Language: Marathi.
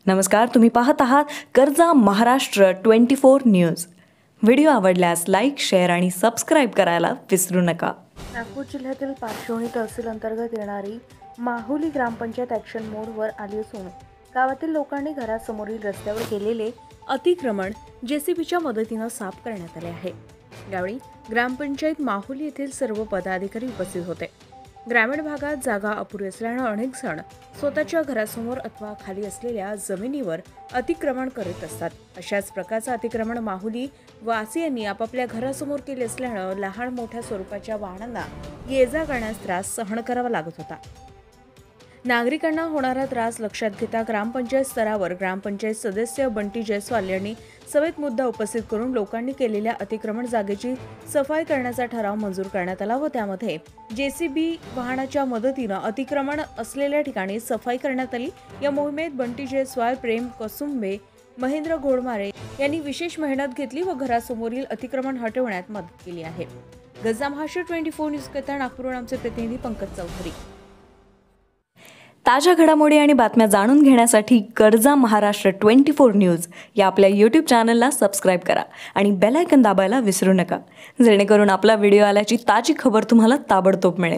नमस्कार, तुम्ही पाहत आहात कर्जा महाराष्ट्र 24 न्यूज। व्हिडिओ आवडल्यास लाईक, शेअर आणि सबस्क्राईब करायला विसरू नका। नागपूर जिल्ह्यातील पारशिवनी तहसील अंतर्गत येणारी माहुली ग्रामपंचायत ॲक्शन मोडवर आली असून गावातील लोकांनी घरासमोरील रस्त्यावर केलेले अतिक्रमण जेसीबीच्या मदतीने साफ करण्यात आले आहे। यावेळी ग्रामपंचायत माहुली येथील सर्व पदाधिकारी उपस्थित होते। ग्रामीण भागात जागा अपुरी असल्याने अनेक जण स्वतःच्या घरासमोर अथवा खाली असलेल्या जमिनीवर अतिक्रमण करीत असतात। अशाच प्रकारचे अतिक्रमण माहुली वासियांनी आपापल्या घरासमोर केले असल्याने लहान मोठ्या स्वरूपाच्या वाहनांना ये-जा करण्यास त्रास सहन करावा लागत होता। नागरिकांना होणारा त्रास लक्षात घेता ग्रामपंचायत स्तरावर ग्रामपंचायत सदस्य बंटी जयस्वाल यांनी सभेत मुद्दा उपस्थित करून लोकांनी केलेल्या अतिक्रमण जागेची सफाई करण्याचा ठराव मंजूर करण्यात आला व त्यामध्ये जेसीबी वाहनाच्या मदतीने अतिक्रमण असलेल्या ठिकाणी सफाई करण्यात आली। या मोहिमेत बंटी जयस्वाल, प्रेम कसुंबे, महेंद्र घोडमारे यांनी विशेष मेहनत घेतली व घरासमोरील अतिक्रमण हटवण्यात मदत केली आहे। कर्जा महाराष्ट्र 24 न्यूज करिता नागपूरहून आमचे प्रतिनिधी पंकज चौधरी। ताज्या घडामोडी आणि बातम्या जाणून घेण्यासाठी कर्जा महाराष्ट्र 24 न्यूज या आपल्या YouTube चॅनलला सबस्क्राईब करा आणि बेल आयकॉन दाबायला विसरू नका, जेणेकरून आपला व्हिडिओ आल्याची ताजी खबर तुम्हाला ताबडतोब मिळेल।